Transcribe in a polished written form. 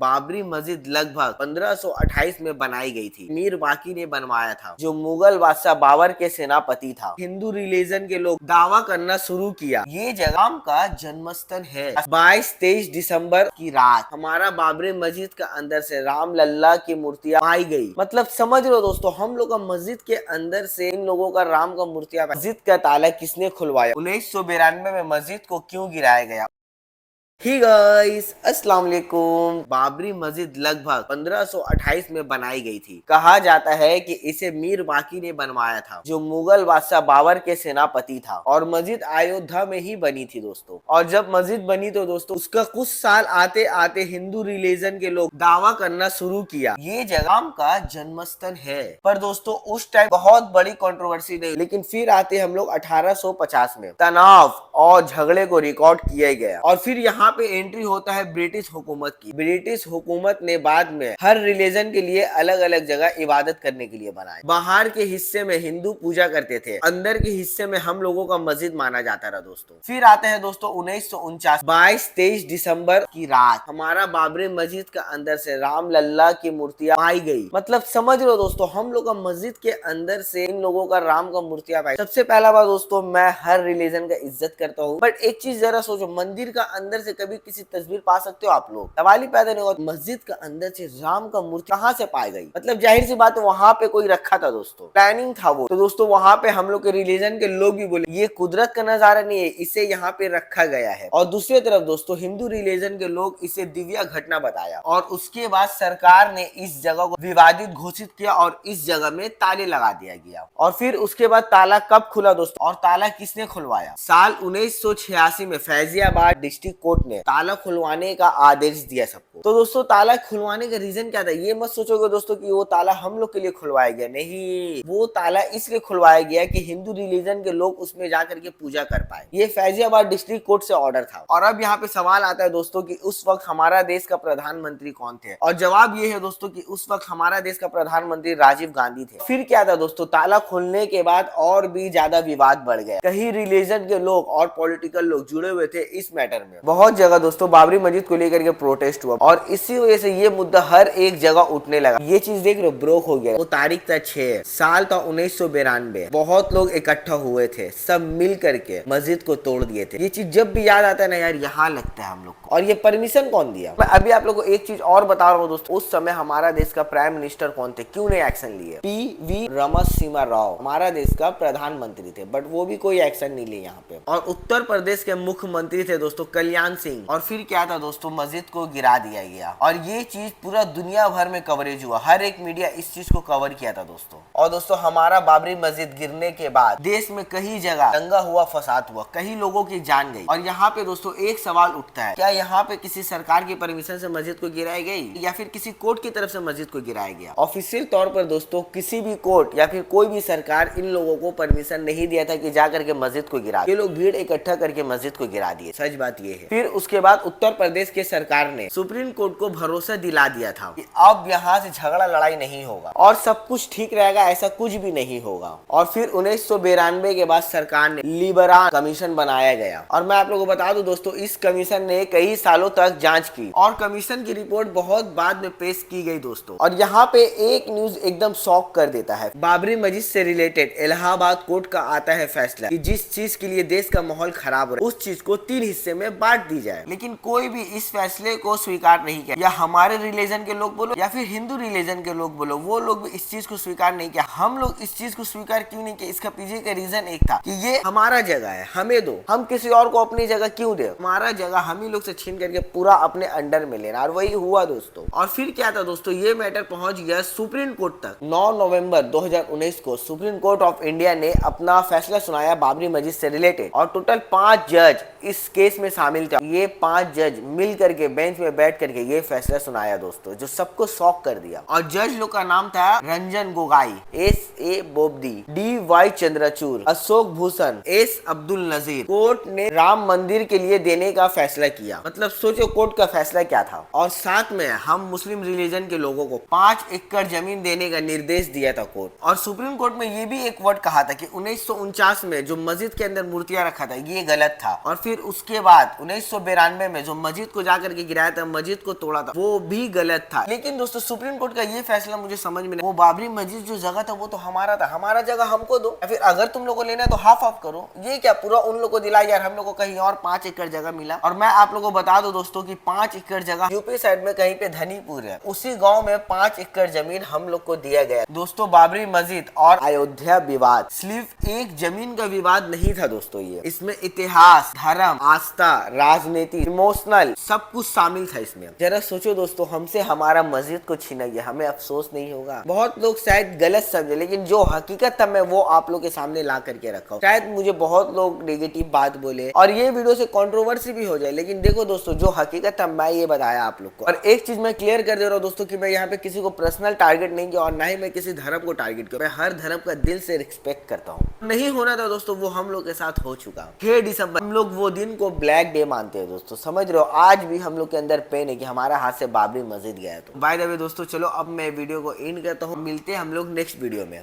बाबरी मस्जिद लगभग 1528 में बनाई गई थी। मीर बाकी ने बनवाया था, जो मुगल बादशाह बाबर के सेनापति था। हिंदू रिलीजन के लोग दावा करना शुरू किया ये जगह राम का जन्मस्थल है। 22-23 दिसंबर की रात हमारा बाबरी मस्जिद के अंदर से राम लल्ला की मूर्तियां पाई गई। मतलब समझ लो दोस्तों, हम लोग का मस्जिद के अंदर से इन लोगों का राम का मूर्तियां। मस्जिद का ताला किसने खुलवाया? 1992 में मस्जिद को क्यों गिराया गया? ही गाइस, अस्सलाम वालेकुम। बाबरी मस्जिद लगभग 1528 में बनाई गई थी। कहा जाता है कि इसे मीर बाकी ने बनवाया था, जो मुगल बादशाह बाबर के सेनापति था। और मस्जिद अयोध्या में ही बनी थी दोस्तों। और जब मस्जिद बनी तो दोस्तों उसका कुछ साल आते आते हिंदू रिलीजन के लोग दावा करना शुरू किया ये जगह राम का जन्मस्थल है। पर दोस्तों उस टाइम बहुत बड़ी कंट्रोवर्सी नहीं, लेकिन फिर आते हम लोग 1850 में तनाव और झगड़े को रिकॉर्ड किया गया। और फिर यहाँ पे एंट्री होता है ब्रिटिश हुकूमत की। ब्रिटिश हुकूमत ने बाद में हर रिलीजन के लिए अलग अलग जगह इबादत करने के लिए बनाए। बाहर के हिस्से में हिंदू पूजा करते थे, अंदर के हिस्से में हम लोगों का मस्जिद माना जाता रहा दोस्तों। फिर आते हैं दोस्तों 1949 22-23 दिसंबर की रात हमारा बाबरी मस्जिद के अंदर से राम लल्ला की मूर्तियां पाई गई। मतलब समझ लो दोस्तों, हम लोग का मस्जिद के अंदर से इन लोगों का राम का मूर्तियां पाई। सबसे पहला बात दोस्तों, मैं हर रिलीजन का इज्जत करता हूँ, बट एक चीज जरा सोचो, मंदिर का अंदर से कभी किसी तस्वीर पा सकते हो आप लोग? सवाल ही पैदा नहीं होगा। मस्जिद का अंदर से राम का मूर्ति कहाँ से पाई गई? मतलब जाहिर सी बात है वहां पे कोई रखा था दोस्तों, प्लानिंग था वो। तो दोस्तों वहां पे हम लोग के रिलीजन के लोग भी बोले ये कुदरत का नजारा नहीं है, इसे यहाँ पे रखा गया है। और दूसरी तरफ दोस्तों हिंदू रिलीजन के लोग इसे दिव्य घटना बताया। और उसके बाद सरकार ने इस जगह को विवादित घोषित किया और इस जगह में ताले लगा दिया गया। और फिर उसके बाद ताला कब खुला दोस्तों, और ताला किसने खुलवाया? साल 1986 में फैजियाबाद डिस्ट्रिक्ट कोर्ट ने ताला खुलवाने का आदेश दिया सबको। तो दोस्तों ताला खुलवाने का रीजन क्या था? ये मत सोचोगे दोस्तों कि वो ताला हम लोग के लिए खुलवाया गया, नहीं। वो ताला इसलिए खुलवाया गया कि हिंदू रिलीजन के लोग उसमें जाकर के पूजा कर पाए। ये फैजियाबाद डिस्ट्रिक्ट कोर्ट से ऑर्डर था। और अब यहाँ पे सवाल आता है दोस्तों कि उस वक्त हमारा देश का प्रधानमंत्री कौन थे? और जवाब ये है दोस्तों कि उस वक्त हमारा देश का प्रधानमंत्री राजीव गांधी थे। फिर क्या था दोस्तों, ताला खुलने के बाद और भी ज्यादा विवाद बढ़ गया। कई रिलीजन के लोग और पॉलिटिकल लोग जुड़े हुए थे इस मैटर में। बहुत जगह दोस्तों बाबरी मस्जिद को लेकर के प्रोटेस्ट हुआ और इसी वजह से ये मुद्दा हर एक जगह उठने लगा। ये चीज देख रहे हो, ब्रोक हो गया। वो तारीख था 6 साल था 1992। बहुत लोग इकट्ठा हुए थे, सब मिल करके मस्जिद को तोड़ दिए थे। ये चीज जब भी याद आता है ना यार, यहाँ लगता है हम लोग को। और ये परमिशन कौन दिया? मैं अभी आप लोग को एक चीज और बता रहा हूँ दोस्तों, उस समय हमारा देश का प्राइम मिनिस्टर कौन थे? क्यों नहीं एक्शन लिए? पी.वी. नरसिम्हा राव हमारा देश का प्रधानमंत्री थे, बट वो भी कोई एक्शन नहीं लिए यहाँ पे। और उत्तर प्रदेश के मुख्यमंत्री थे दोस्तों कल्याण सिंह। और फिर क्या था दोस्तों, मस्जिद को गिरा दिया गया। और ये चीज पूरा दुनिया भर में कवरेज हुआ, हर एक मीडिया इस चीज को कवर किया था दोस्तों। और दोस्तों हमारा बाबरी मस्जिद गिरने के बाद देश में कई जगह दंगा हुआ, फसाद हुआ, कई लोगों की जान गई। और यहाँ पे दोस्तों एक सवाल उठता है, क्या यहाँ पे किसी सरकार की परमिशन से मस्जिद को गिराई गई या फिर किसी कोर्ट की तरफ से मस्जिद को गिराया गया? ऑफिशियल तौर पर दोस्तों किसी भी कोर्ट या फिर कोई भी सरकार इन लोगों को परमिशन नहीं दिया था कि जाकर के मस्जिद को गिरा। ये लोग भीड़ इकट्ठा करके मस्जिद को गिरा दिए, सच बात ये है। फिर उसके बाद उत्तर प्रदेश के सरकार ने सुप्रीम कोर्ट को भरोसा दिला दिया था कि अब यहाँ से झगड़ा लड़ाई नहीं होगा और सब कुछ ठीक रहेगा, ऐसा कुछ भी नहीं होगा। और फिर 1992 के बाद सरकार ने लिबरान कमीशन बनाया गया। और मैं आप लोगों को बता दूं दोस्तों, इस कमीशन ने कई सालों तक जांच की और कमीशन की रिपोर्ट बहुत बाद में पेश की गई दोस्तों। और यहाँ पे एक न्यूज एकदम शॉक कर देता है। बाबरी मस्जिद से रिलेटेड इलाहाबाद कोर्ट का आता है फैसला कि जिस चीज के लिए देश का माहौल खराब हो रहा है उस चीज को 3 हिस्से में बांट दी जाए। लेकिन कोई भी इस फैसले को स्वीकार नहीं किया, या हमारे रिलीजन के लोग बोलो या फिर हिंदू रिलीजन के लोग बोलो, वो लोग भी इस चीज को स्वीकार नहीं किया। हम लोग इस चीज को स्वीकार क्यों नहीं किया? इसका पीछे का रीजन एक था कि ये हमारा जगह है, हमें दो, हम किसी और को अपनी जगह क्यों दे? हमारा जगह हम ही लोग से छीन करके पूरा अपने अंडर में लेना, और वही हुआ दोस्तों। और फिर क्या था दोस्तों, ये मैटर पहुंच गया सुप्रीम कोर्ट तक। 9 नवंबर 2019 को सुप्रीम कोर्ट ऑफ इंडिया ने अपना फैसला सुनाया बाबरी मस्जिद से रिलेटेड। और टोटल 5 जज इस केस में शामिल थे। ये 5 जज मिल करके बेंच में बैठ करके ये फैसला सुनाया दोस्तों, जो सबको शॉक कर दिया। और जज लोग का नाम था Ranjan Gogoi, S.A. Bobde, D.Y. Chandrachud, Ashok Bhushan, S. Abdul Nazeer. Court ने राम मंदिर के लिए देने का फैसला किया। मतलब सोचो कोर्ट का फैसला क्या था। और साथ में हम मुस्लिम रिलीजन के लोगों को 5 एकड़ जमीन देने का निर्देश दिया था कोर्ट। और सुप्रीम कोर्ट में ये भी एक वर्ड कहा था कि 1949 में जो मस्जिद के अंदर मूर्तियां रखा था ये गलत था। और फिर उसके बाद 1992 में जो मस्जिद को जाकर के गिराया था, मस्जिद को तोड़ा था, वो भी गलत था। लेकिन दोस्तों सुप्रीम कोर्ट का ये फैसला मुझे समझ में नहीं। वो बाबरी मस्जिद जो जगह था वो तो हमारा था, हमारा जगह हमको दो, या फिर अगर तुम लोग को लेना है तो हाफ ऑफ करो। ये क्या पूरा उन लोग को दिला यार, हम लोग को कहीं और 5 एकड़ जगह मिला। और मैं आप लोगों को बता दूं दोस्तों कि 5 एकड़ जगह यूपी साइड में कहीं पे धनीपुर है, उसी गांव में 5 एकड़ जमीन हम लोग को दिया गया। दोस्तों बाबरी मस्जिद और अयोध्या विवाद सिर्फ एक जमीन का विवाद नहीं था दोस्तों, ये इसमें इतिहास, धर्म, आस्था, राजनीति, इमोशनल सब कुछ शामिल था इसमें। जरा सोचो दोस्तों, हमसे हमारा मस्जिद को छीना गया, हमें अफसोस नहीं होगा? बहुत लोग शायद गलत समझे, लेकिन जो हकीकत था मैं वो आप लोग के सामने ला करके रखा हूँ। शायद मुझे बहुत लोग नेगेटिव बात बोले और ये वीडियो से कंट्रोवर्सी भी हो जाए, लेकिन देखो दोस्तों जो हकीकत था मैं ये बताया आप लोग को। और एक चीज मैं क्लियर कर दे रहा हूँ दोस्तों कि मैं यहाँ पे किसी को पर्सनल टारगेट नहीं किया और ना ही मैं किसी धर्म को टारगेट किया। मैं हर धर्म का दिल से रिस्पेक्ट करता हूँ। नहीं होना था दोस्तों, वो हम लोग के साथ हो चुका। 6 दिसंबर हम लोग वो दिन को ब्लैक डे मानते हैं दोस्तों, समझ रहे हो? आज भी हम लोग के अंदर पेन है कि हमारा हाथ से बाबरी मस्जिद गया है। तो बाय द वे दोस्तों, चलो अब मैं वीडियो को एंड करता हूँ। मिलते हैं हम लोग नेक्स्ट वीडियो में।